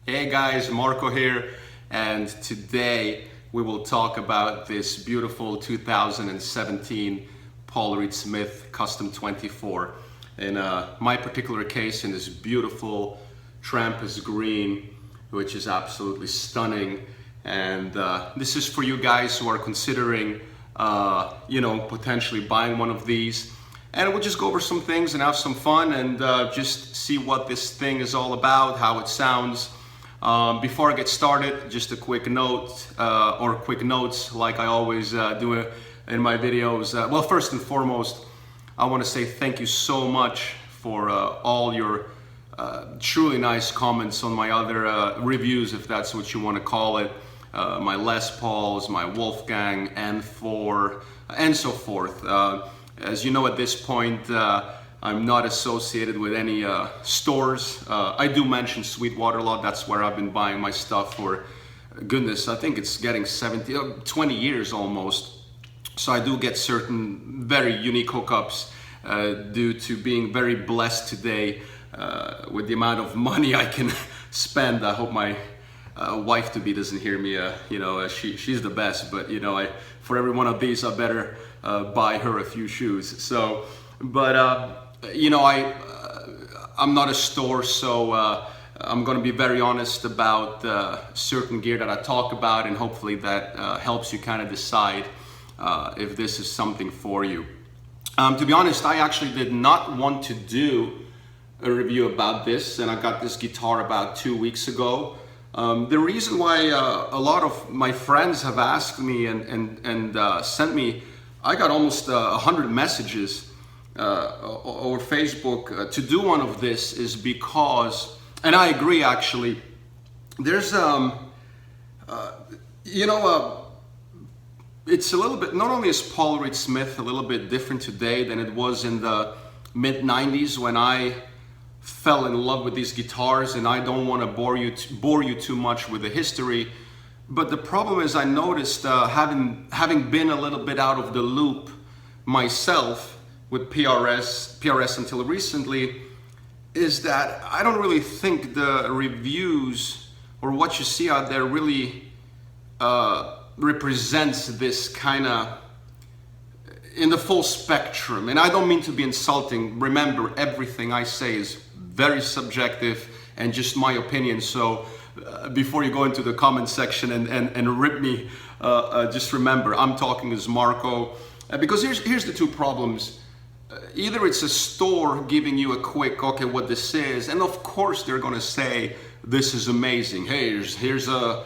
Hey guys, Marko here, and today we will talk about this beautiful 2017 Paul Reed Smith Custom 24. In my particular case, in this beautiful Trampus green, which is absolutely stunning. And this is for you guys who are considering, potentially buying one of these. And we'll just go over some things and have some fun and just see what this thing is all about, how it sounds. Before I get started, just a quick note, or quick notes like I always do in my videos. Well, first and foremost, I want to say thank you so much for all your truly nice comments on my other reviews, if that's what you want to call it. My Les Pauls, my Wolfgang, N4, and so forth. As you know, at this point, I'm not associated with any stores. I do mention Sweetwater a lot. That's where I've been buying my stuff for, goodness, I think it's getting 20 years almost. So I do get certain very unique hookups due to being very blessed today with the amount of money I can spend. I hope my wife-to-be doesn't hear me. She's the best, but for every one of these, I better buy her a few shoes. So, but I'm not a store, so I'm going to be very honest about certain gear that I talk about, and hopefully that helps you kind of decide if this is something for you. To be honest, I actually did not want to do a review about this, and I got this guitar about 2 weeks ago. The reason why a lot of my friends have asked me and sent me, I got almost 100 messages over Facebook to do one of this is because, and I agree actually, there's it's a little bit, not only is Paul Reed Smith a little bit different today than it was in the mid-90s when I fell in love with these guitars, and I don't want to bore you too much with the history, but the problem is I noticed having been a little bit out of the loop myself with PRS until recently, is that I don't really think the reviews or what you see out there really represents this kind of in the full spectrum. And I don't mean to be insulting. Remember, everything I say is very subjective and just my opinion. So before you go into the comment section and rip me, just remember, I'm talking as Marko. Because here's the two problems. Either it's a store giving you a quick, okay, what this is, and of course they're gonna say, this is amazing. Hey, here's a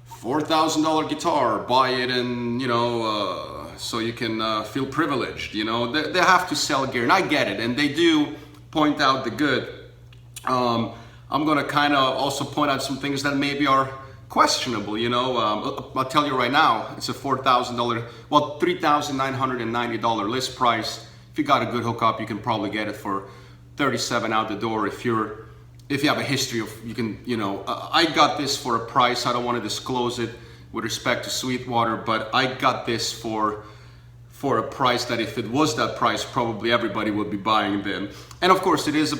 $4,000 guitar, buy it, and so you can feel privileged. They have to sell gear, and I get it, and they do point out the good. I'm gonna kind of also point out some things that maybe are questionable. I'll tell you right now, it's a $3,990 list price. If you got a good hookup, you can probably get it for $37 out the door. If you have a history of, I got this for a price. I don't want to disclose it with respect to Sweetwater, but I got this for a price that if it was that price, probably everybody would be buying them. And of course it is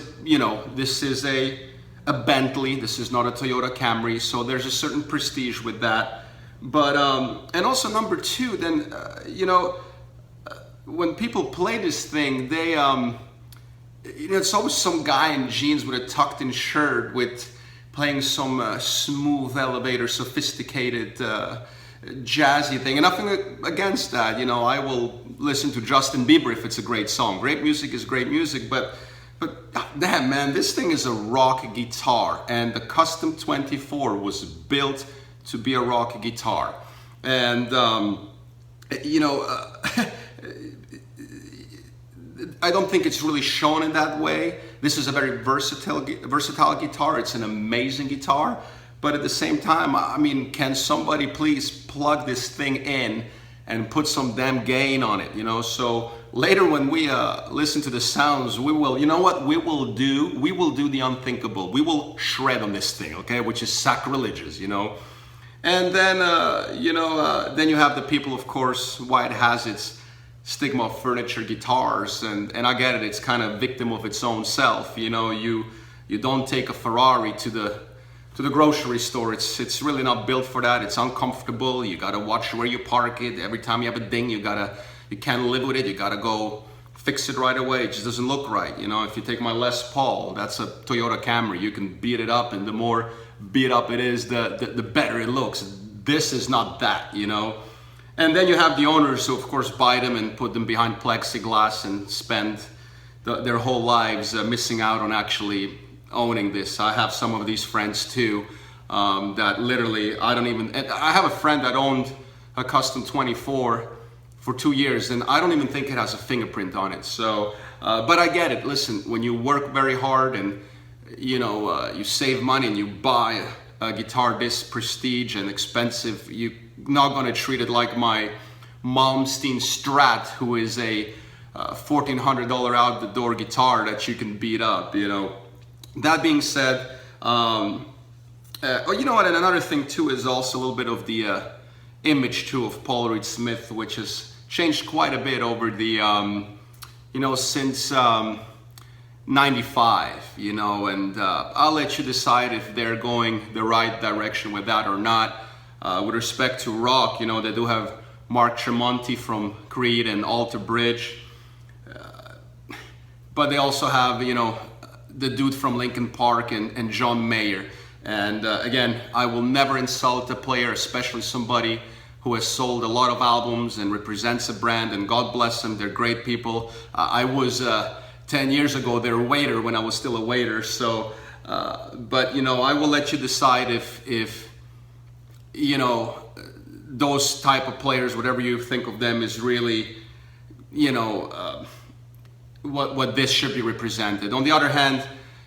this is a Bentley, this is not a Toyota Camry, so there's a certain prestige with that. But and also number two, then when people play this thing, they it's always some guy in jeans with a tucked in shirt with playing some smooth elevator, sophisticated jazzy thing, and nothing against that. I will listen to Justin Bieber if it's a great song. Great music is great music, but damn man, this thing is a rock guitar, and the Custom 24 was built to be a rock guitar. And I don't think it's really shown in that way. This is a very versatile guitar. It's an amazing guitar. But at the same time, I mean, can somebody please plug this thing in and put some damn gain on it, So later when we listen to the sounds, we will, we will do the unthinkable. We will shred on this thing, okay? Which is sacrilegious, And then, then you have the people, of course, why it has its stigma of furniture guitars, and I get it, it's kind of victim of its own self. You don't take a Ferrari to to the grocery store. It's really not built for that. It's uncomfortable. You gotta watch where you park it. Every time you have a ding, you can't live with it. You gotta go fix it right away. It just doesn't look right. You know, if you take my Les Paul, that's a Toyota Camry. You can beat it up, and the more beat up it is, the better it looks. This is not that, you know. And then you have the owners who, of course, buy them and put them behind plexiglass and spend their whole lives missing out on actually owning this. I have some of these friends too that literally, I have a friend that owned a Custom 24 for 2 years, and I don't even think it has a fingerprint on it. So, but I get it. Listen, when you work very hard and you know you save money and you buy a guitar this prestige and expensive, you're not gonna treat it like my Malmsteen Strat, who is a $1,400 out the door guitar that you can beat up, you know. That being said, you know what, and another thing too is also a little bit of the image too of Paul Reed Smith, which has changed quite a bit over the, you know, since 95, you know, and I'll let you decide if they're going the right direction with that or not. With respect to rock, you know, they do have Mark Tremonti from Creed and Alter Bridge, but they also have, you know, the dude from Linkin Park and John Mayer. And again, I will never insult a player, especially somebody who has sold a lot of albums and represents a brand, and God bless them, they're great people. I was 10 years ago their waiter when I was still a waiter, so but you know, I will let you decide if you know, those type of players, whatever you think of them, is really, you know, what this should be represented. On the other hand,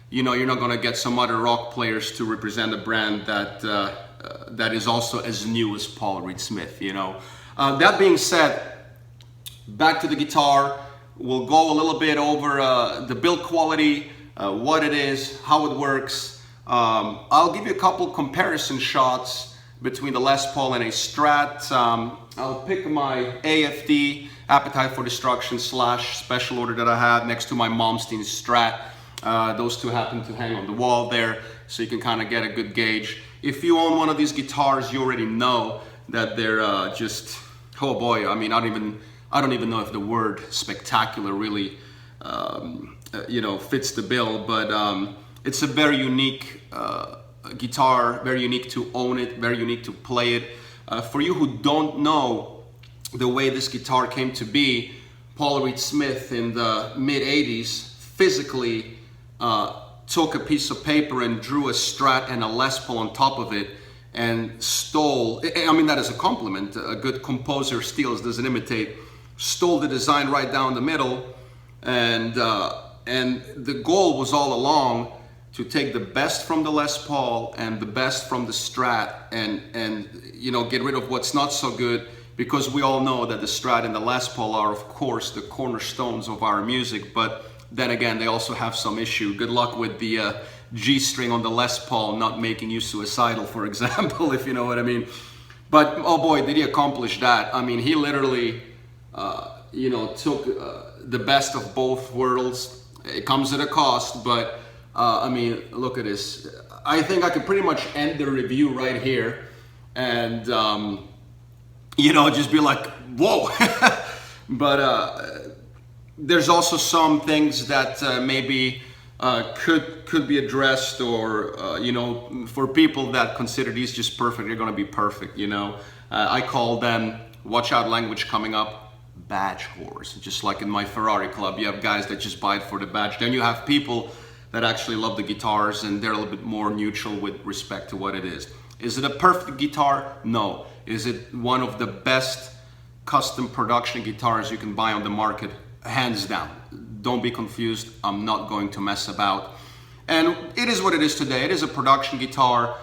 you know, you're not going to get some other rock players to represent a brand that that is also as new as Paul Reed Smith, you know. That being said, back to the guitar. We'll go a little bit over the build quality, what it is, how it works. I'll give you a couple comparison shots between the Les Paul and a Strat. I'll pick my AFD, Appetite for Destruction / special order that I had next to my Malmsteen Strat. Those two happen to hang on the wall there, so you can kind of get a good gauge. If you own one of these guitars, you already know that they're just, oh boy, I mean, I don't even know if the word spectacular really, you know, fits the bill, but it's a very unique guitar, very unique to own it, very unique to play it. For you who don't know the way this guitar came to be, Paul Reed Smith in the mid-'80s physically took a piece of paper and drew a Strat and a Les Paul on top of it and stole, I mean that is a compliment, a good composer steals, doesn't imitate, stole the design right down the middle, and the goal was all along to take the best from the Les Paul and the best from the Strat and you know, get rid of what's not so good, because we all know that the Strat and the Les Paul are of course the cornerstones of our music, but then again they also have some issue. Good luck with the G string on the Les Paul not making you suicidal, for example, if you know what I mean. But oh boy, did he accomplish that. I mean, he literally you know, took the best of both worlds. It comes at a cost, but I mean, look at this. I think I could pretty much end the review right here and you know, just be like, whoa. But there's also some things that maybe could be addressed, or you know, for people that consider these just perfect, they're gonna be perfect, you know. I call them, watch out language coming up, badge whores. Just like in my Ferrari club, you have guys that just buy it for the badge. Then you have people that actually love the guitars and they're a little bit more neutral with respect to what it is. Is it a perfect guitar? No. Is it one of the best custom production guitars you can buy on the market? Hands down. Don't be confused. I'm not going to mess about. And it is what it is today. It is a production guitar.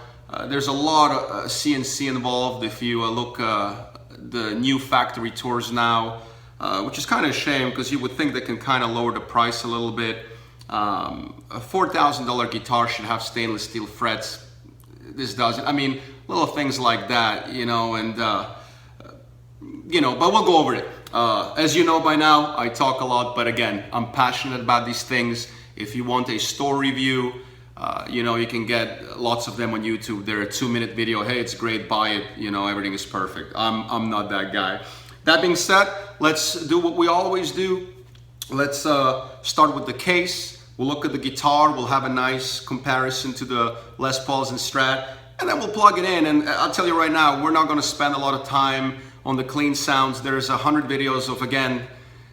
There's a lot of CNC involved. If you look the new factory tours now, which is kind of a shame because you would think they can kind of lower the price a little bit. A $4,000 guitar should have stainless steel frets. This doesn't. I mean, little things like that, you know, and you know, but we'll go over it. As you know by now, I talk a lot, but again, I'm passionate about these things. If you want a store review, You know, you can get lots of them on YouTube. They're a 2-minute video. Hey, it's great, buy it. You know, everything is perfect. I'm not that guy. That being said, let's do what we always do. Let's start with the case. We'll look at the guitar. We'll have a nice comparison to the Les Pauls and Strat, and then we'll plug it in. And I'll tell you right now, we're not going to spend a lot of time on the clean sounds. There's 100 videos of, again,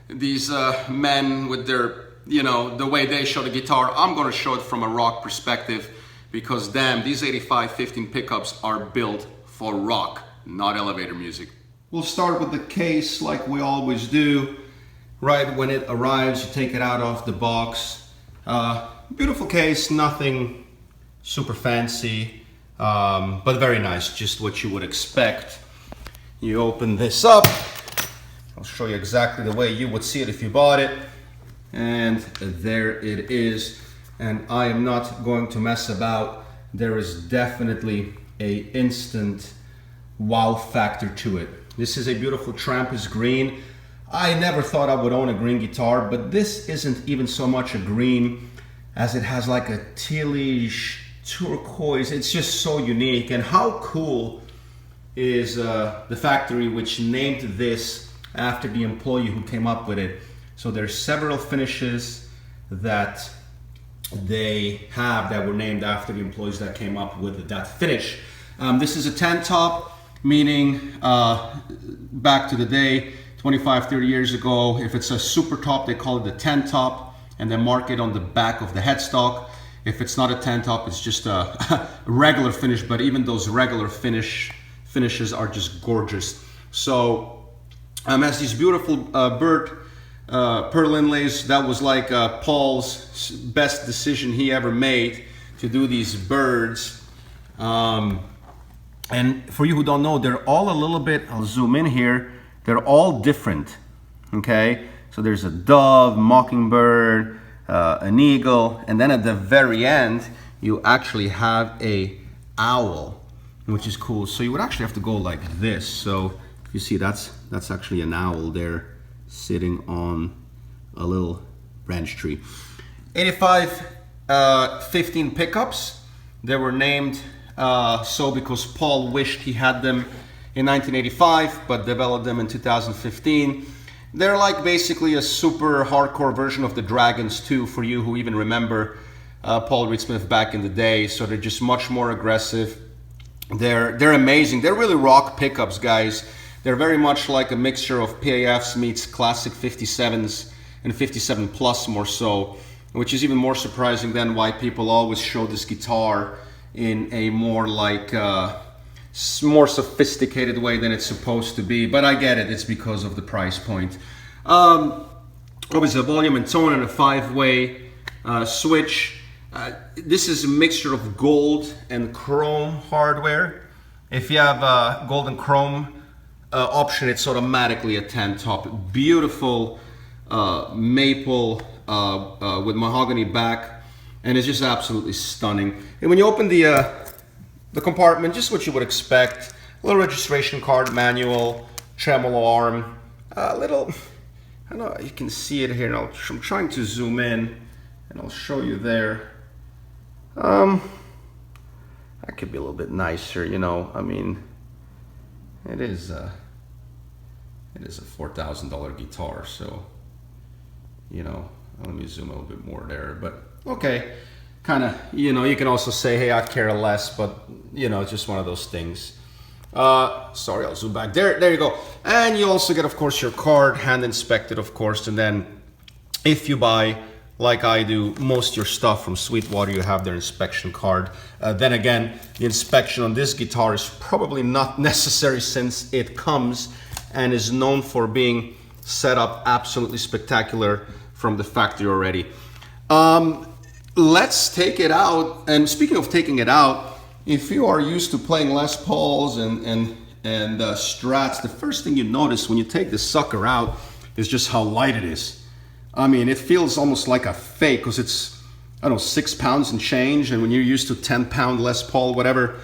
these men with their, you know, the way they show the guitar. I'm going to show it from a rock perspective because damn, these 8515 pickups are built for rock, not elevator music. We'll start with the case like we always do. Right when it arrives, you take it out of the box. Beautiful case, nothing super fancy, but very nice, just what you would expect. You open this up. I'll show you exactly the way you would see it if you bought it. And there it is. And I am not going to mess about. There is definitely an instant wow factor to it. This is a beautiful Trampus green. I never thought I would own a green guitar, but this isn't even so much a green as it has like a tealish turquoise. It's just so unique. And how cool is the factory which named this after the employee who came up with it. So there's several finishes that they have that were named after the employees that came up with that finish. This is a 10 top, meaning back to the day, 25, 30 years ago, if it's a super top, they call it the 10 top, and they mark it on the back of the headstock. If it's not a 10 top, it's just a regular finish, but even those regular finishes are just gorgeous. So has these beautiful bird pearl inlays. That was like Paul's best decision he ever made, to do these birds. And for you who don't know, they're all a little bit, I'll zoom in here, they're all different, okay? So there's a dove, mockingbird, an eagle, and then at the very end, you actually have a owl, which is cool. So you would actually have to go like this. So you see that's actually an owl there sitting on a little branch tree. 8515 pickups. They were named so because Paul wished he had them in 1985, but developed them in 2015. They're like basically a super hardcore version of the Dragons 2 for you who even remember Paul Reed Smith back in the day. So they're just much more aggressive. They're amazing. They're really rock pickups, guys. They're very much like a mixture of PAFs meets classic 57s and 57 plus more so, which is even more surprising than why people always show this guitar in a more like more sophisticated way than it's supposed to be. But I get it, it's because of the price point. Obviously a volume and tone and a 5-way switch. This is a mixture of gold and chrome hardware. If you have gold and chrome option, it's automatically a 10 top. Beautiful maple with mahogany back, and it's just absolutely stunning. And when you open the compartment, just what you would expect: a little registration card, manual, tremolo arm, a little, I don't know, you can see it here, and I'm trying to zoom in and I'll show you there. That could be a little bit nicer, you know. I mean, it is a $4,000 guitar, so, you know, let me zoom a little bit more there, but okay, kind of, you know, you can also say, hey, I care less, but, you know, it's just one of those things. Sorry, I'll zoom back. There you go. And you also get, of course, your card, hand inspected, of course, and then if you buy, like I do, most of your stuff from Sweetwater, you have their inspection card. Then again, the inspection on this guitar is probably not necessary since it comes and is known for being set up absolutely spectacular from the factory already. Let's take it out. And speaking of taking it out, if you are used to playing Les Pauls and Strats, the first thing you notice when you take this sucker out is just how light it is. I mean, it feels almost like a fake because it's, I don't know, 6 pounds and change, and when you're used to 10-pound Les Paul, whatever,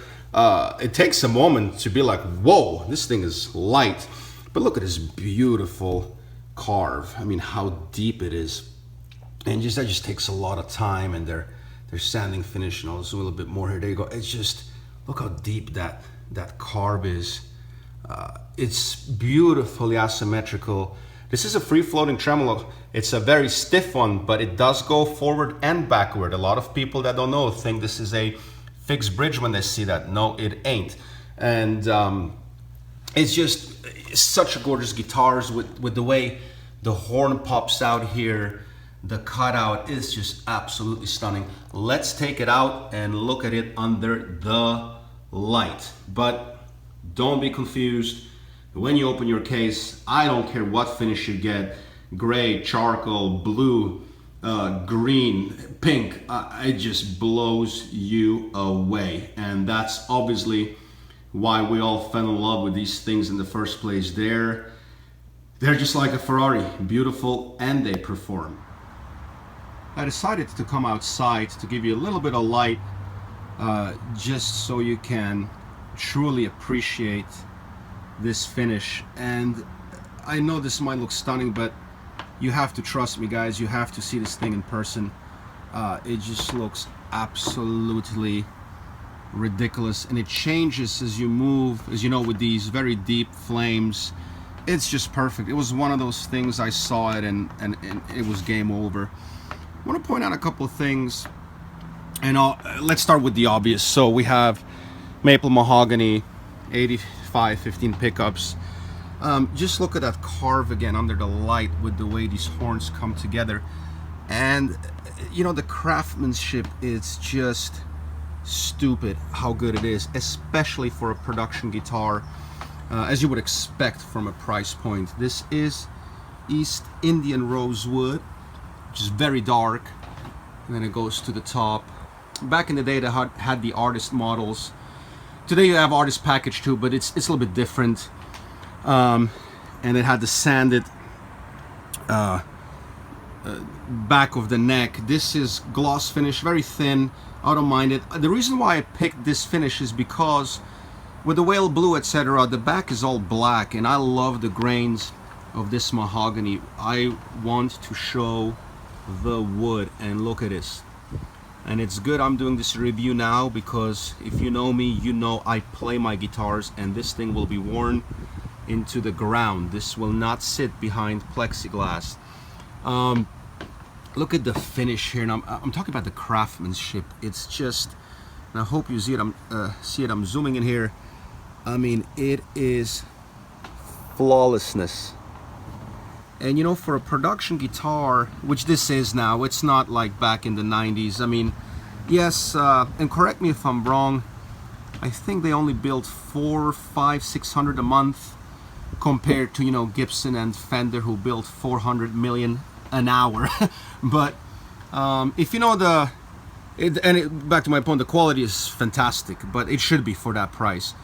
it takes a moment to be like, whoa, this thing is light. But look at this beautiful carve. I mean, how deep it is. And that just takes a lot of time, and they're there's sanding finish, and I'll zoom a little bit more here. There you go. It's just, look how deep that carb is. It's beautifully asymmetrical. This is a free-floating tremolo. It's a very stiff one, but it does go forward and backward. A lot of people that don't know think this is a fixed bridge when they see that. No, it ain't. And it's just such a gorgeous guitars with the way the horn pops out here. The cutout is just absolutely stunning. Let's take it out and look at it under the light. But don't be confused. When you open your case, I don't care what finish you get, gray, charcoal, blue, green, pink, it just blows you away. And that's obviously why we all fell in love with these things in the first place. They're just like a Ferrari, beautiful, and they perform. I decided to come outside to give you a little bit of light, just so you can truly appreciate this finish. And I know this might look stunning, but you have to trust me, guys. You have to see this thing in person. It just looks absolutely ridiculous, and it changes as you move, as you know, with these very deep flames. It's just perfect. It was one of those things, I saw it and it was game over. I want to point out a couple of things, and let's start with the obvious. So we have maple mahogany, 8515 pickups. Just look at that carve again under the light with the way these horns come together. And you know, the craftsmanship is just stupid how good it is, especially for a production guitar, as you would expect from a price point. This is East Indian rosewood, which is very dark, and then it goes to the top. Back in the day, they had the artist models. Today you have artist package too, but it's a little bit different. And it had the sanded back of the neck. This is gloss finish, very thin. I don't mind it. The reason why I picked this finish is because with the whale blue, etc., the back is all black, and I love the grains of this mahogany. I want to show the wood, and look at this. And it's good I'm doing this review now, because if you know me, you know I play my guitars, and this thing will be worn into the ground. This will not sit behind plexiglass. Look at the finish here, and I'm talking about the craftsmanship. It's just, and I hope you see it. I'm zooming in here. I mean, it is flawlessness. And you know, for a production guitar, which this is now, it's not like back in the 90s. I mean, yes, and correct me if I'm wrong, I think they only built 400, 500, 600 a month, compared to, you know, Gibson and Fender, who built 400 million an hour. But if you know back to my point, the quality is fantastic, but it should be for that price.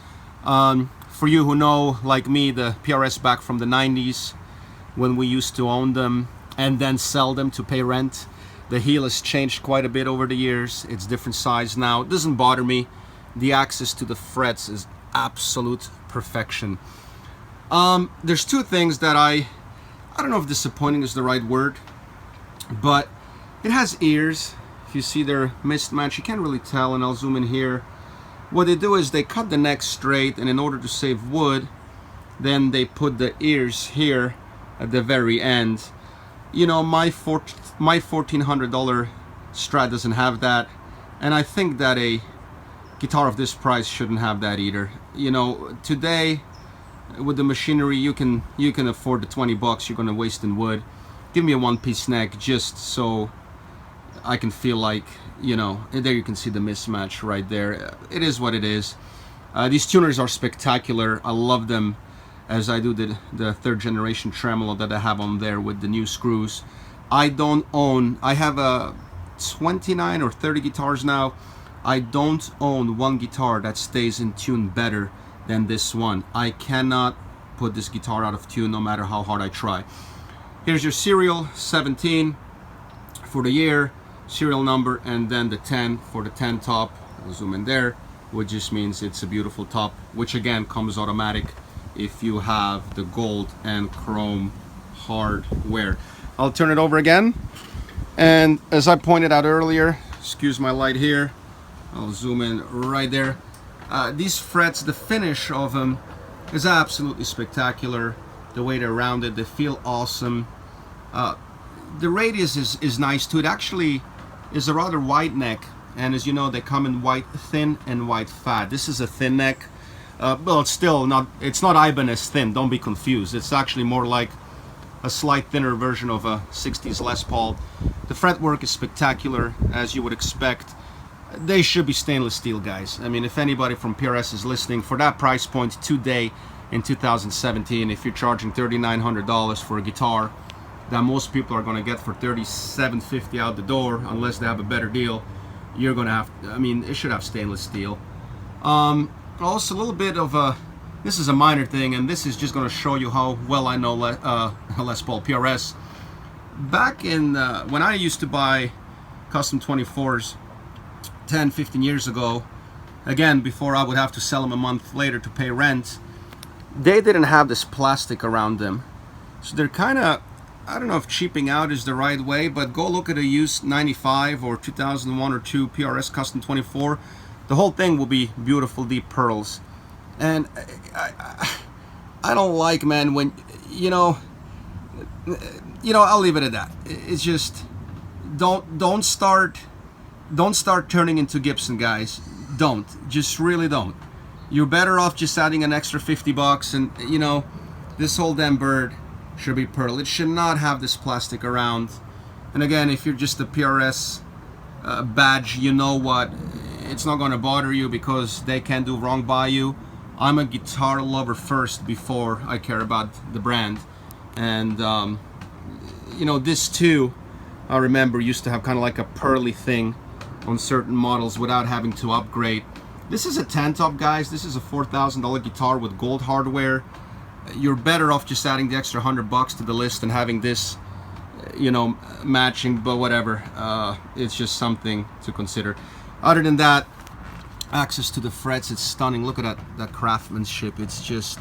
For you who know, like me, the PRS back from the 90s, when we used to own them and then sell them to pay rent, the heel has changed quite a bit over the years. It's different size now. It doesn't bother me. The access to the frets is absolute perfection. There's two things that I don't know if disappointing is the right word, but it has ears. If you see their mismatch, you can't really tell, and I'll zoom in here. What they do is they cut the neck straight, and in order to save wood, then they put the ears here at the very end. You know, my $1,400 Strat doesn't have that, and I think that a guitar of this price shouldn't have that either. You know, today with the machinery, you can afford the 20 bucks you're gonna waste in wood. Give me a one-piece neck, just so I can feel like, you know, and there you can see the mismatch right there. It is what it is. These tuners are spectacular. I love them, as I do the third generation tremolo that I have on there with the new screws. I have a 29 or 30 guitars now. I don't own one guitar that stays in tune better than this one. I cannot put this guitar out of tune no matter how hard I try. Here's your serial, 17 for the year, serial number, and then the 10 for the 10 top. I'll zoom in there, which just means it's a beautiful top, which again comes automatic if you have the gold and chrome hardware. I'll turn it over again, and as I pointed out earlier, excuse my light here. I'll zoom in right there. These frets, the finish of them is absolutely spectacular. The way they're rounded, they feel awesome. The radius is nice too. It actually is a rather wide neck, and as you know, they come in white thin and white fat. This is a thin neck. Well, it's still not, it's not Ibanez thin, don't be confused. It's actually more like a slight thinner version of a 60s Les Paul. The fretwork is spectacular, as you would expect. They should be stainless steel, guys. I mean, if anybody from PRS is listening, for that price point today in 2017, if you're charging $3,900 for a guitar that most people are going to get for $3,750 out the door, unless they have a better deal, you're going to have, I mean, it should have stainless steel. Also a little bit of a, this is a minor thing, and this is just going to show you how well I know Les Paul PRS. Back in when I used to buy custom 24s 10, 15 years ago, again, before I would have to sell them a month later to pay rent, they didn't have this plastic around them. So they're kind of, I don't know if cheaping out is the right way, but go look at a used 95 or 2001 or 2 PRS custom 24. The whole thing will be beautiful deep pearls. And I don't like, man, when, you know, I'll leave it at that. It's just, don't start turning into Gibson, guys. Don't, just really don't. You're better off just adding an extra 50 bucks, and you know, this whole damn bird should be pearl. It should not have this plastic around. And again, if you're just a PRS badge, you know what, it's not going to bother you because they can't do wrong by you. I'm a guitar lover first before I care about the brand. And you know, this too, I remember used to have kind of like a pearly thing on certain models without having to upgrade. This is a 10-top, guys. This is a $4,000 guitar with gold hardware. You're better off just adding the extra 100 bucks to the list and having this, you know, matching, but whatever. It's just something to consider. Other than that, access to the frets, it's stunning. Look at that craftsmanship. It's just,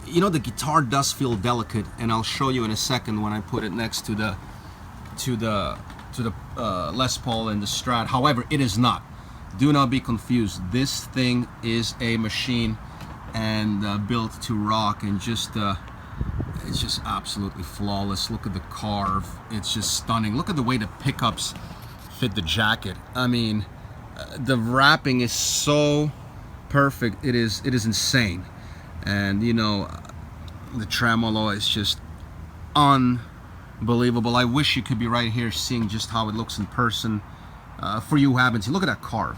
you know, the guitar does feel delicate, and I'll show you in a second when I put it next to the Les Paul and the Strat. However, it is not. Do not be confused. This thing is a machine and built to rock, and just it's just absolutely flawless. Look at the carve. It's just stunning. Look at the way the pickups fit the jacket. I mean, the wrapping is so perfect. It is insane. And you know, the tremolo is just unbelievable. I wish you could be right here seeing just how it looks in person. For you who haven't seen, look at that carve.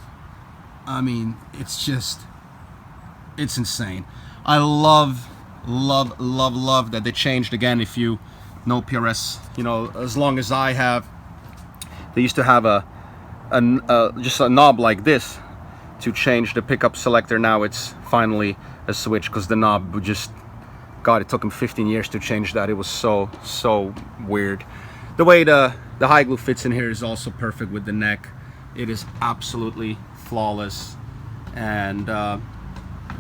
I mean, it's just, it's insane. I love that they changed again. If you know PRS, you know, as long as I have, they used to have just a knob like this to change the pickup selector. Now it's finally a switch, because the knob would just, God, it took them 15 years to change that. It was so weird. The way the high glue fits in here is also perfect with the neck. It is absolutely flawless. And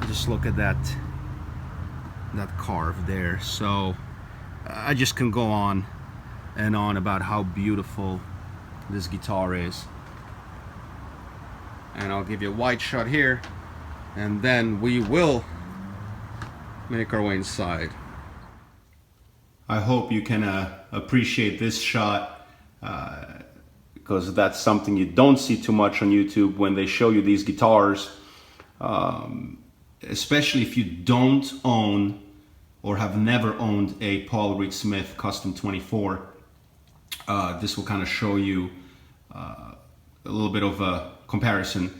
just look at that carve there. So I just can go on and on about how beautiful this guitar is. And I'll give you a wide shot here, and then we will make our way inside. I hope you can appreciate this shot, because that's something you don't see too much on YouTube when they show you these guitars, especially if you don't own or have never owned a Paul Reed Smith Custom 24. This will kind of show you a little bit of a comparison,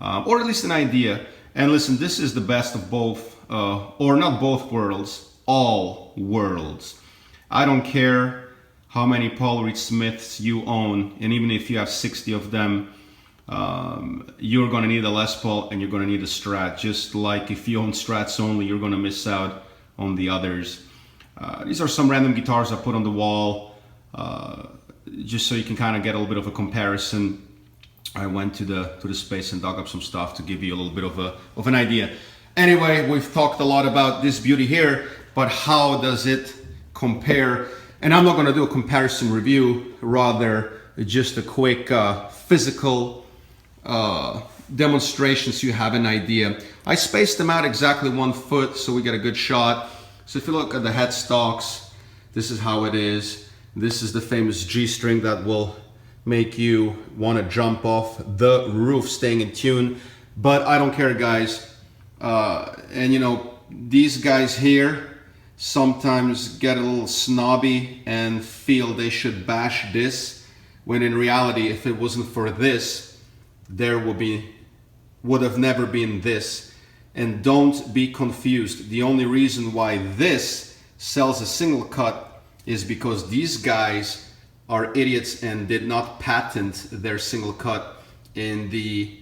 or at least an idea. And listen, this is the best of both, or not both worlds, all worlds. I don't care how many Paul Reed Smiths you own, and even if you have 60 of them, you're going to need a Les Paul and you're going to need a Strat. Just like if you own Strats only, you're going to miss out on the others. These are some random guitars I put on the wall, just so you can kind of get a little bit of a comparison. I went to the space and dug up some stuff to give you a little bit of an idea. Anyway, we've talked a lot about this beauty here, but how does it compare? And I'm not going to do a comparison review, rather just a quick physical demonstration so you have an idea. I spaced them out exactly 1 foot so we get a good shot. So if you look at the headstocks, this is how it is. This is the famous G string that will make you want to jump off the roof staying in tune. But I don't care, guys. And you know, these guys here sometimes get a little snobby and feel they should bash this, when in reality, if it wasn't for this, there would have never been this. And don't be confused. The only reason why this sells a single cut is because these guys are idiots and did not patent their single cut in the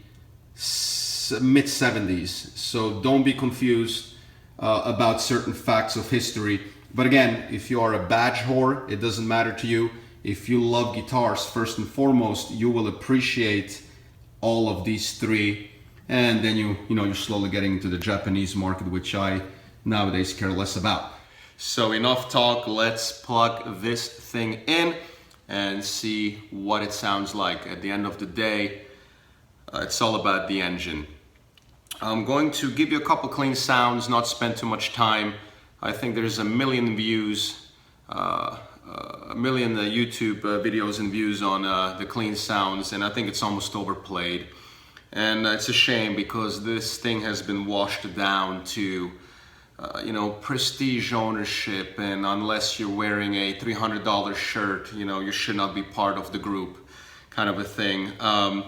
mid 70s. So don't be confused about certain facts of history. But again, if you are a badge whore, it doesn't matter to you. If you love guitars, first and foremost, you will appreciate all of these three. And then you're slowly getting into the Japanese market, which I nowadays care less about. So enough talk, let's plug this thing in and see what it sounds like. At the end of the day, it's all about the engine. I'm going to give you a couple clean sounds, not spend too much time. I think there's a million views, a million YouTube videos and views on the clean sounds, and I think it's almost overplayed. And it's a shame because this thing has been washed down to prestige ownership, and unless you're wearing a $300 shirt, you should not be part of the group, kind of a thing. I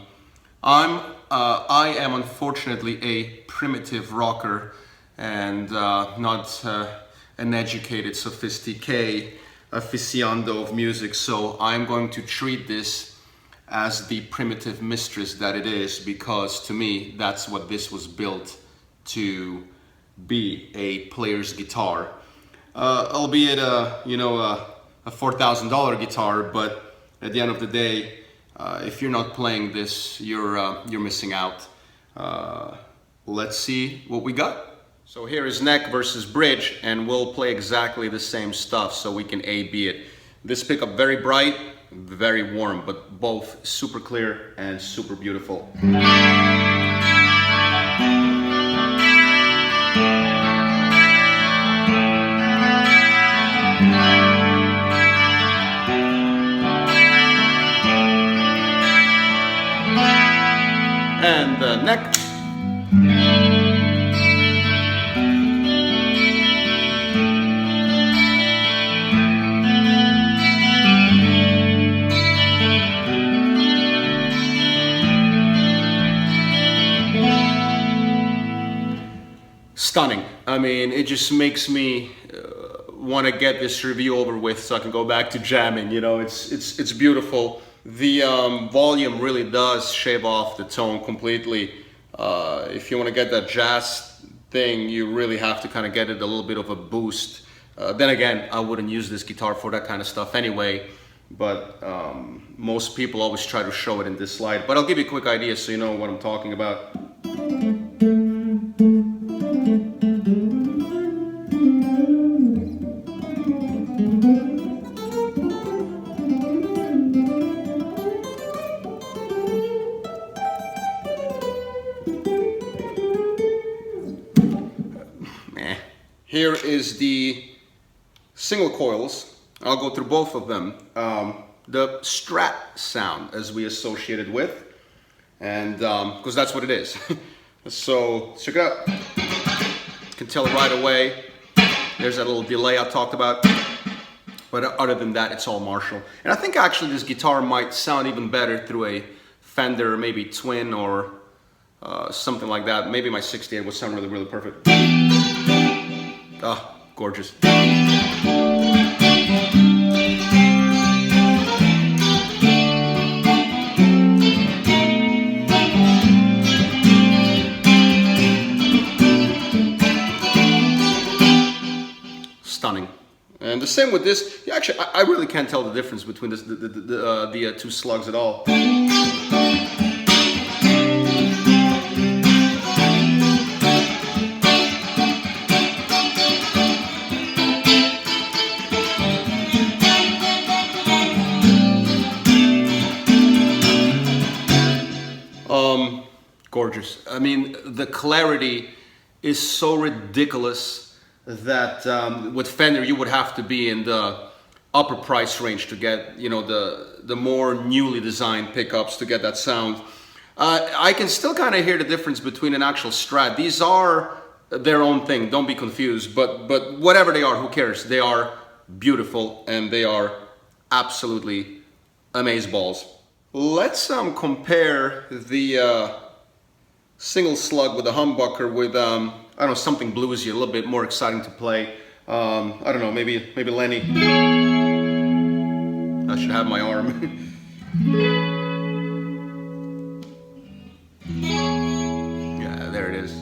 am unfortunately a primitive rocker and not an educated, sophisticated aficionado of music, so I'm going to treat this as the primitive mistress that it is, because to me that's what this was built to be, a player's guitar, albeit a $4,000 guitar. But at the end of the day, if you're not playing this, you're missing out. Let's see what we got. So here is neck versus bridge, and we'll play exactly the same stuff so we can A/B it. This pickup very bright, very warm, but both super clear and super beautiful. And the neck. Stunning. I mean, it just makes me want to get this review over with so I can go back to jamming. It's beautiful. The volume really does shave off the tone completely. If you want to get that jazz thing, you really have to kind of get it a little bit of a boost. Then again, I wouldn't use this guitar for that kind of stuff anyway, but most people always try to show it in this slide. But I'll give you a quick idea so you know what I'm talking about. Here is the single coils. I'll go through both of them. The Strat sound, as we associate it with, and because that's what it is. So check it out. You can tell it right away. There's that little delay I talked about. But other than that, it's all Marshall. And I think actually this guitar might sound even better through a Fender, maybe Twin or something like that. Maybe my 68 would sound really, really perfect. Ah, gorgeous. Stunning. And the same with this. Yeah, actually, I really can't tell the difference between this, the two slugs at all. gorgeous. I mean, the clarity is so ridiculous that with Fender you would have to be in the upper price range to get, you know, the more newly designed pickups to get that sound. I can still kind of hear the difference between an actual Strat. These are their own thing, don't be confused, but whatever they are, who cares? They are beautiful and they are absolutely amazeballs. Let's compare the single slug with the humbucker with I don't know, something bluesy, a little bit more exciting to play. I don't know, maybe Lenny. I should have my arm. Yeah, there it is.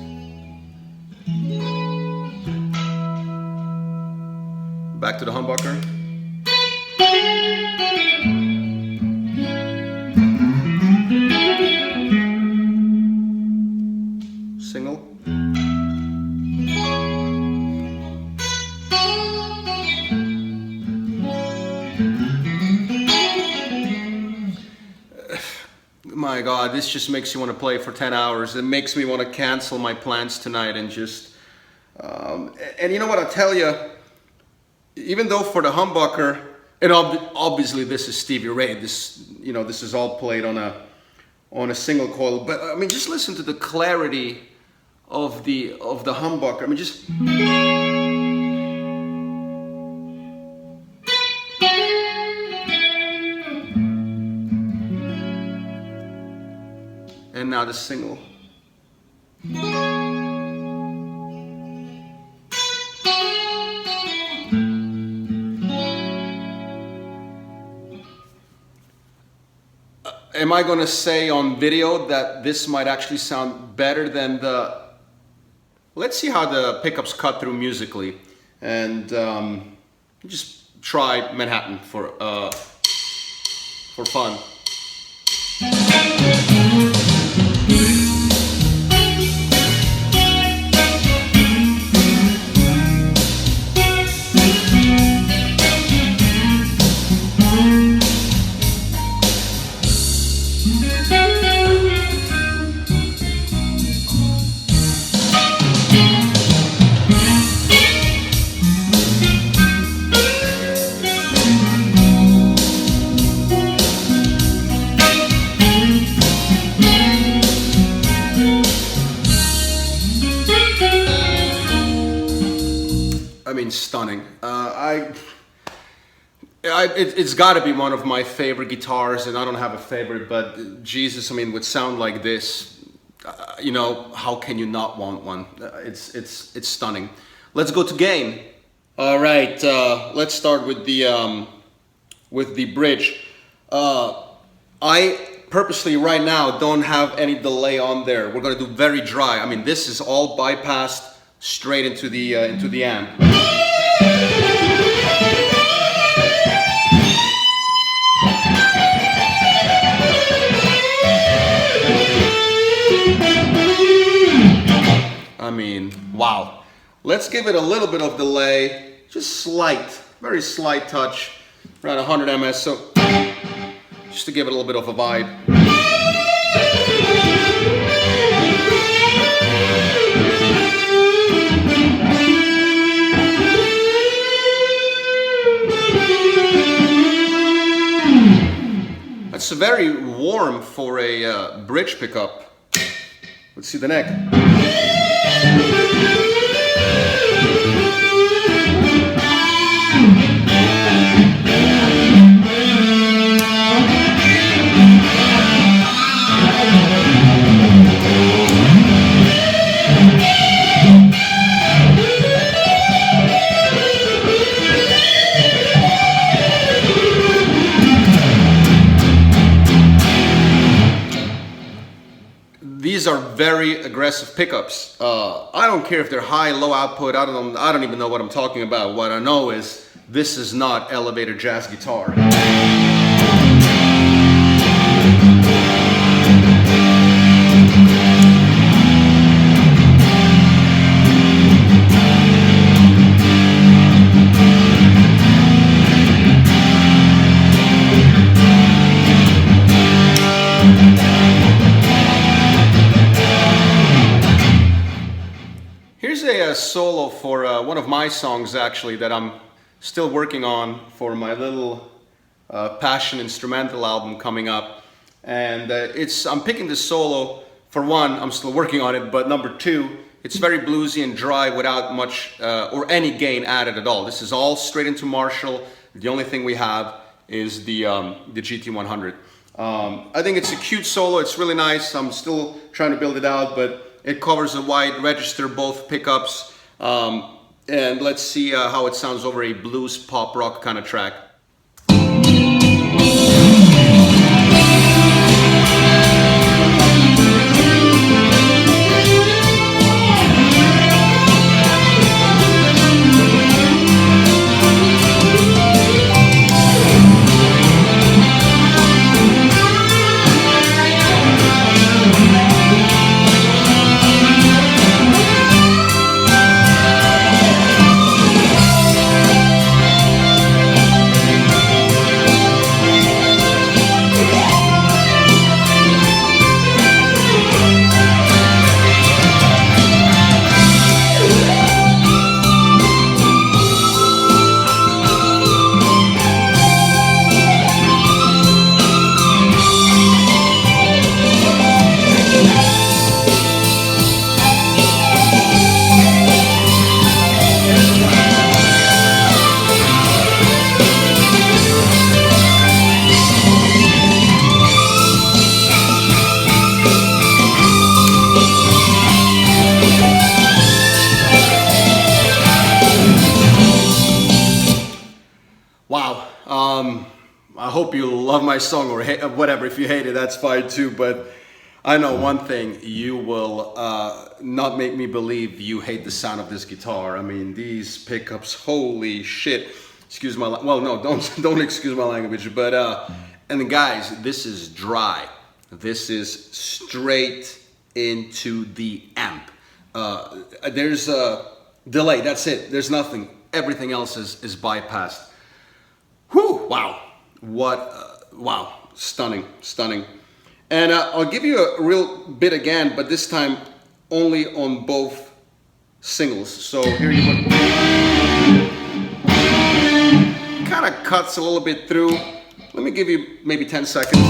Back to the humbucker. Single. My God, this just makes you want to play for 10 hours. It makes me want to cancel my plans tonight and just... and you know what, I'll tell you, even though for the humbucker, and obviously this is Stevie Ray, this, you know, this is all played on a single coil, but I mean, just listen to the clarity of the humbucker. I mean, just... And now the single. Am I gonna say on video that this might actually sound better than the... Let's see how the pickups cut through musically, and just try Manhattan for fun. I mean, stunning. It's got to be one of my favorite guitars, and I don't have a favorite, but Jesus, I mean, with sound like this, you know, how can you not want one? It's stunning. Let's go to gain. All right, let's start with the bridge. I purposely right now don't have any delay on there. We're gonna do very dry. I mean, this is all bypassed straight into the amp. I mean, wow. Let's give it a little bit of delay, just slight, very slight touch, around 100 ms, so just to give it a little bit of a vibe. That's very warm for a bridge pickup. Let's see the neck. These are very aggressive pickups. I don't care if they're high, low output. I don't even know what I'm talking about. What I know is this is not elevator jazz guitar. solo for one of my songs actually that I'm still working on for my little Passion instrumental album coming up. And I'm picking this solo, for one, I'm still working on it, but number two, it's very bluesy and dry without much or any gain added at all. This is all straight into Marshall. The only thing we have is the GT100. I think it's a cute solo, it's really nice. I'm still trying to build it out, but it covers a wide register, both pickups. And let's see how it sounds over a blues pop rock kind of track. Wow, I hope you love my song or whatever. If you hate it, that's fine too, but I know one thing, you will not make me believe you hate the sound of this guitar. I mean, these pickups, holy shit. Excuse my, well no, don't excuse my language, but, and guys, this is dry. This is straight into the amp. There's a delay, that's it, there's nothing. Everything else is bypassed. Whew, wow, wow, stunning, stunning. And I'll give you a real bit again, but this time only on both singles. So here you go. Kind of cuts a little bit through. Let me give you maybe 10 seconds.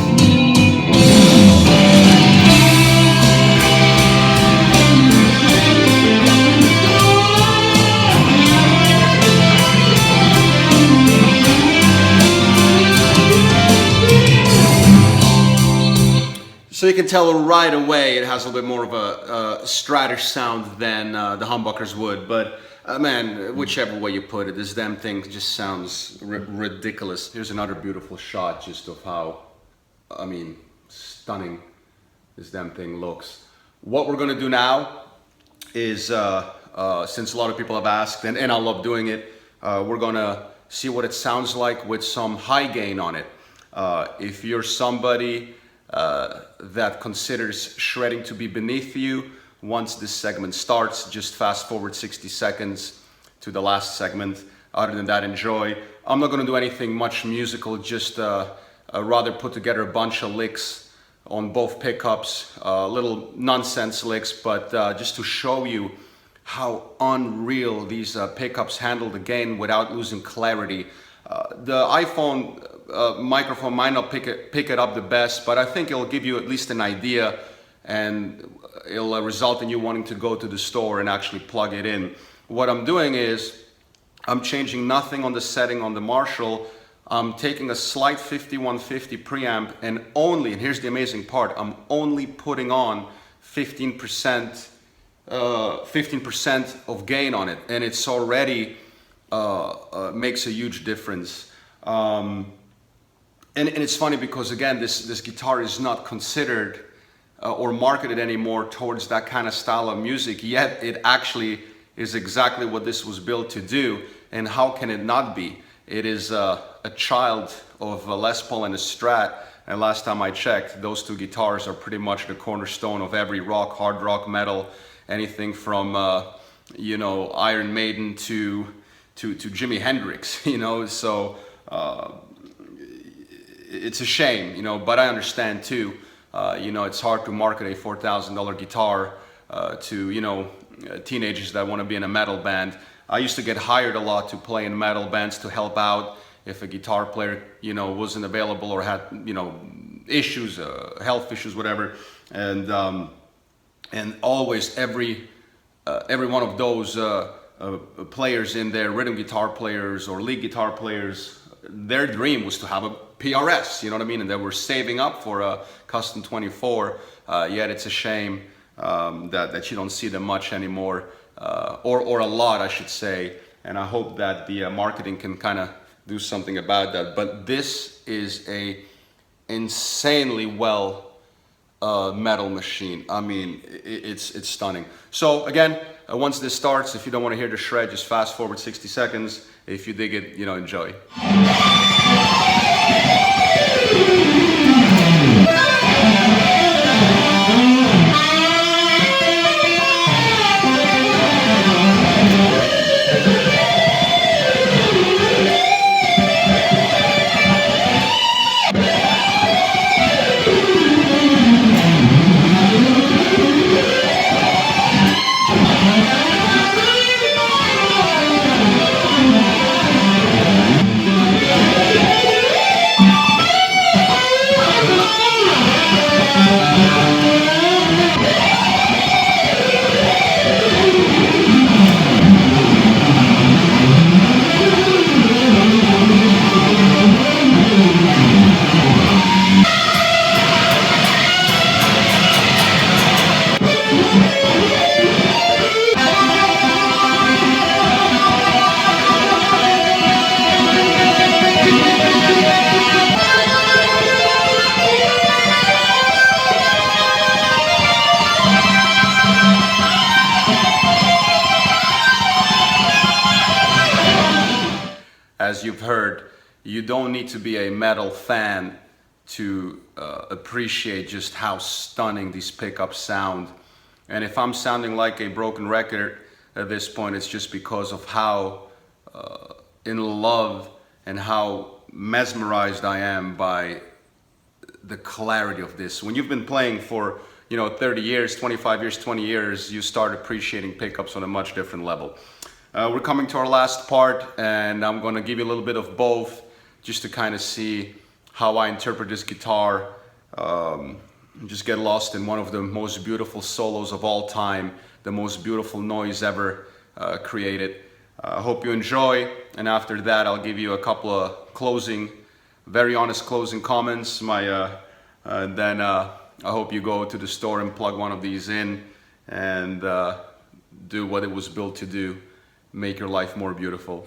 So you can tell right away it has a little bit more of a stratish sound than the humbuckers would, but man, whichever way you put it, this damn thing just sounds ridiculous. Here's another beautiful shot just of how, I mean, stunning this damn thing looks. What we're gonna do now is, since a lot of people have asked, and I love doing it, we're gonna see what it sounds like with some high gain on it. If you're somebody that considers shredding to be beneath you, once this segment starts, just fast forward 60 seconds to the last segment. Other than that, enjoy. I'm not going to do anything much musical, just rather put together a bunch of licks on both pickups, little nonsense licks, but just to show you how unreal these pickups handle the gain without losing clarity. The iPhone microphone might not pick it up the best, but I think it'll give you at least an idea, and it'll result in you wanting to go to the store and actually plug it in. What I'm doing is I'm changing nothing on the setting on the Marshall. I'm taking a slight 5150 preamp and only, and here's the amazing part, I'm only putting on 15% of gain on it, and it's already makes a huge difference. And it's funny because again, this guitar is not considered or marketed anymore towards that kind of style of music, yet it actually is exactly what this was built to do. And how can it not be? It is a child of a Les Paul and a Strat, and last time I checked, those two guitars are pretty much the cornerstone of every rock, hard rock, metal, anything from you know, Iron Maiden to Jimi Hendrix, you know. So it's a shame, you know, but I understand too. You know, it's hard to market a $4,000 guitar to, you know, teenagers that want to be in a metal band. I used to get hired a lot to play in metal bands to help out if a guitar player, you know, wasn't available or had, you know, issues, health issues, whatever. And always every one of those players in there, rhythm guitar players or lead guitar players, their dream was to have a PRS, you know what I mean? And they were saving up for a Custom 24, yet it's a shame that you don't see them much anymore, or a lot, I should say. And I hope that the marketing can kind of do something about that. But this is a insanely well metal machine. I mean, it's stunning. So again, once this starts, if you don't want to hear the shred, just fast forward 60 seconds. If you dig it, you know, enjoy. As you've heard, you don't need to be a metal fan to appreciate just how stunning these pickups sound. And if I'm sounding like a broken record at this point, it's just because of how in love and how mesmerized I am by the clarity of this. When you've been playing for, you know, 30 years, 25 years, 20 years, you start appreciating pickups on a much different level. We're coming to our last part, and I'm going to give you a little bit of both just to kind of see how I interpret this guitar. Just get lost in one of the most beautiful solos of all time, the most beautiful noise ever created. I hope you enjoy, and after that I'll give you a couple of very honest closing comments. Then I hope you go to the store and plug one of these in and do what it was built to do. Make your life more beautiful.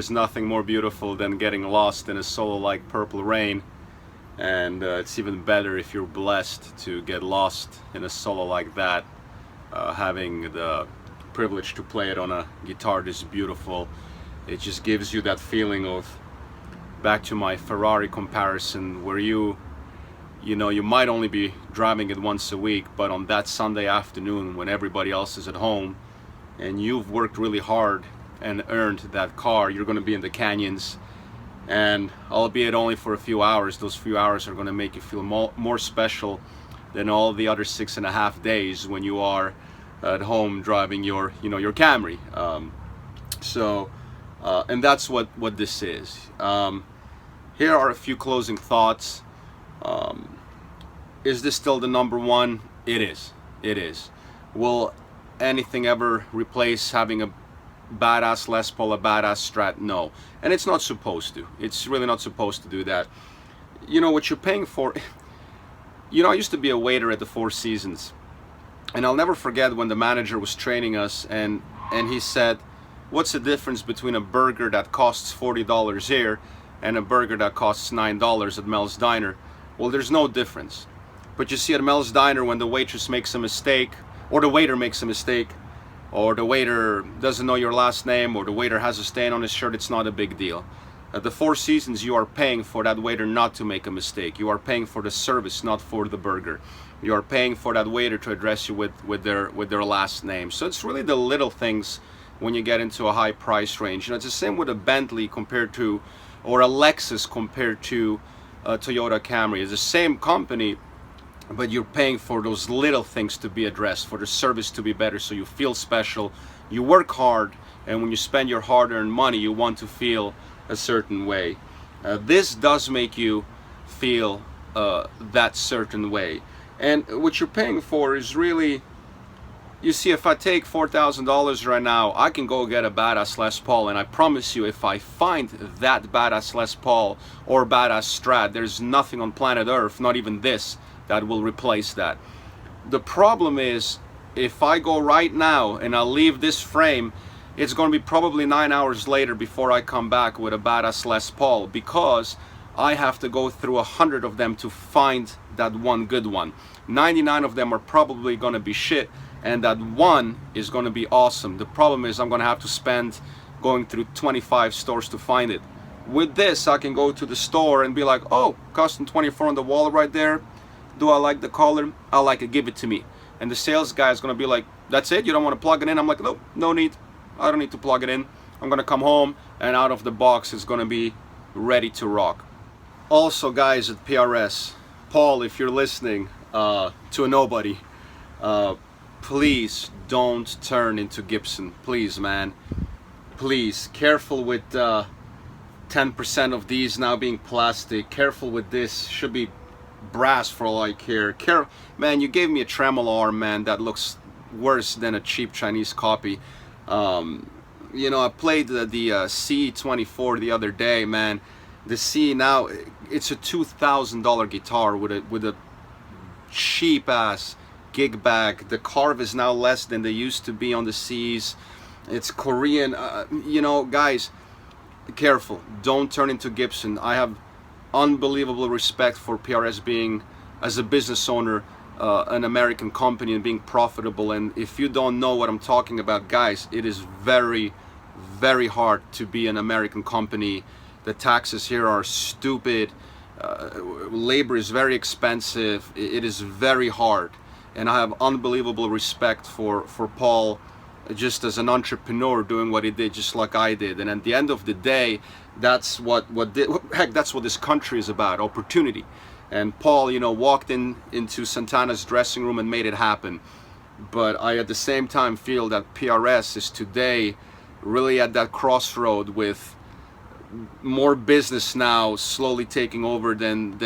is nothing more beautiful than getting lost in a solo like Purple Rain, and it's even better if you're blessed to get lost in a solo like that, having the privilege to play it on a guitar this beautiful. It just gives you that feeling of, back to my Ferrari comparison, where you know, you might only be driving it once a week, but on that Sunday afternoon when everybody else is at home and you've worked really hard and earned that car, you're going to be in the canyons, and albeit only for a few hours, those few hours are going to make you feel more special than all the other 6.5 days when you are at home driving your, you know, your Camry. And that's what this is. Here are a few closing thoughts. Is this still the number one? It is. It is. Will anything ever replace having a badass Les Paul, a badass Strat? No. And it's not supposed to. It's really not supposed to do that. You know what you're paying for. You know, I used to be a waiter at the Four Seasons, and I'll never forget when the manager was training us, and he said, what's the difference between a burger that costs $40 here and a burger that costs $9 at Mel's Diner? Well, there's no difference. But you see, at Mel's Diner, when the waitress makes a mistake, or the waiter makes a mistake, or the waiter doesn't know your last name, or the waiter has a stain on his shirt, it's not a big deal. At the Four Seasons, you are paying for that waiter not to make a mistake. You are paying for the service, not for the burger. You are paying for that waiter to address you with their last name. So it's really the little things when you get into a high price range. You know, it's the same with a Bentley compared to, or a Lexus compared to a Toyota Camry. It's the same company, but you're paying for those little things to be addressed, for the service to be better, so you feel special. You work hard, and when you spend your hard-earned money, you want to feel a certain way. This does make you feel that certain way. And what you're paying for is really, you see, if I take $4,000 right now, I can go get a badass Les Paul, and I promise you, if I find that badass Les Paul or badass Strat, there's nothing on planet Earth, not even this, that will replace that. The problem is, if I go right now and I leave this frame, it's going to be probably 9 hours later before I come back with a badass Les Paul, because I have to go through 100 of them to find that one good one. 99 of them are probably going to be shit, and that one is going to be awesome. The problem is I'm going to have to spend going through 25 stores to find it. With this, I can go to the store and be like, oh, custom 24 on the wall right there. Do I like the color? I like it, give it to me. And the sales guy is going to be like, that's it? You don't want to plug it in? I'm like, no, no need. I don't need to plug it in. I'm going to come home, and out of the box it's going to be ready to rock. Also, guys at PRS, Paul, if you're listening, to a nobody, please don't turn into Gibson. Please, man. Please. Careful with 10% of these now being plastic. Careful with this. Should be brass for all I care. Man, you gave me a tremolo arm, man, that looks worse than a cheap Chinese copy. You know, I played the CE24 the other day, man. The C now, it's a $2,000 guitar with a cheap ass gig bag. The carve is now less than they used to be on the Cs. It's Korean. You know, guys, careful. Don't turn into Gibson. I have unbelievable respect for PRS being, as a business owner, an American company and being profitable. And if you don't know what I'm talking about, guys, it is very, very hard to be an American company. The taxes here are stupid. Labor is very expensive. It is very hard. And I have unbelievable respect for Paul, just as an entrepreneur doing what he did, just like I did. And at the end of the day, that's that's what this country is about, opportunity. And Paul, you know, walked into Santana's dressing room and made it happen. But I, at the same time, feel that PRS is today really at that crossroad, with more business now slowly taking over than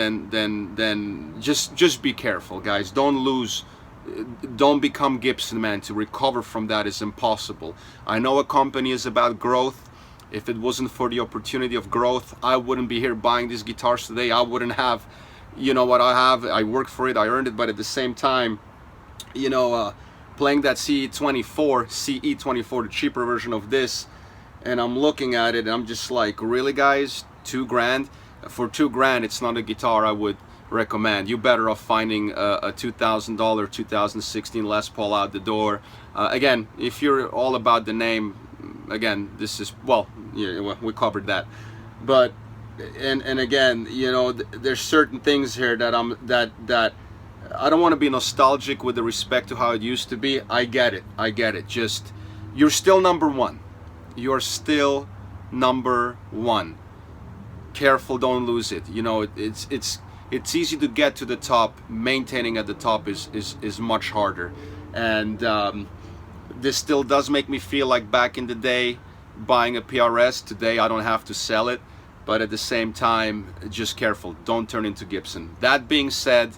just be careful, guys. Don't become Gibson, man. To recover from that is impossible. I know a company is about growth. If it wasn't for the opportunity of growth, I wouldn't be here buying these guitars today. I wouldn't have, you know, what I have. I worked for it, I earned it. But at the same time, you know, playing that CE24, the cheaper version of this, and I'm looking at it and I'm just like, really guys, $2,000? For $2,000, it's not a guitar I would recommend. You better off finding a $2,000 2016 Les Paul out the door. Again, if you're all about the name, again, this is, well, yeah, we covered that. But and again, you know, there's certain things here that that I don't want to be nostalgic with the respect to how it used to be. I get it. Just, you're still number one. You're still number one. Careful, don't lose it. You know, it's easy to get to the top. Maintaining at the top is much harder. And this still does make me feel like back in the day buying a PRS. Today I don't have to sell it, but at the same time, just careful, don't turn into Gibson. That being said,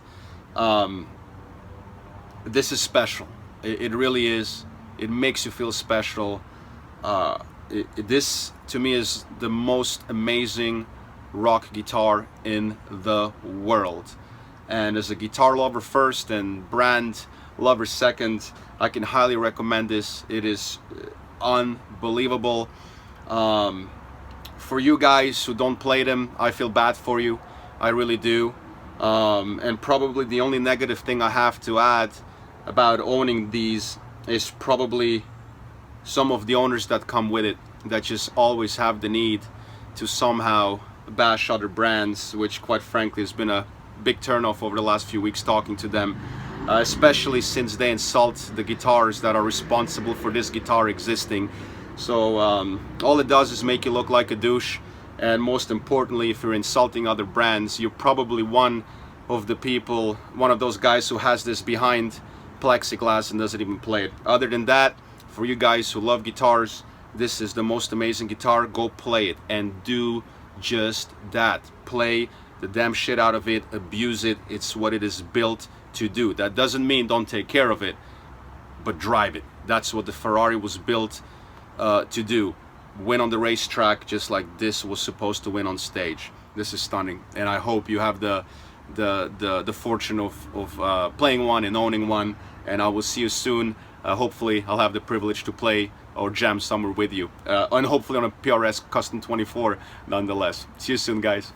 this is special. It really is. It makes you feel special. This to me is the most amazing rock guitar in the world, and as a guitar lover first and brand lover second, I can highly recommend this. It is unbelievable. For you guys who don't play them, I feel bad for you. I really do. And probably the only negative thing I have to add about owning these is probably some of the owners that come with it that just always have the need to somehow bash other brands, which quite frankly has been a big turnoff over the last few weeks talking to them, especially since they insult the guitars that are responsible for this guitar existing. So all it does is make you look like a douche, and most importantly, if you're insulting other brands, you're probably one of the people, one of those guys who has this behind plexiglass and doesn't even play it. Other than that, for you guys who love guitars, this is the most amazing guitar. Go play it and do just that. Play the damn shit out of it, abuse it. It's what it is built to do. That doesn't mean don't take care of it, but drive it. That's what the Ferrari was built to do. Win on the racetrack just like this was supposed to win on stage. This is stunning, and I hope you have the fortune of playing one and owning one, and I will see you soon. Hopefully I'll have the privilege to play or jam somewhere with you, and hopefully on a PRS Custom 24 nonetheless. See you soon, guys.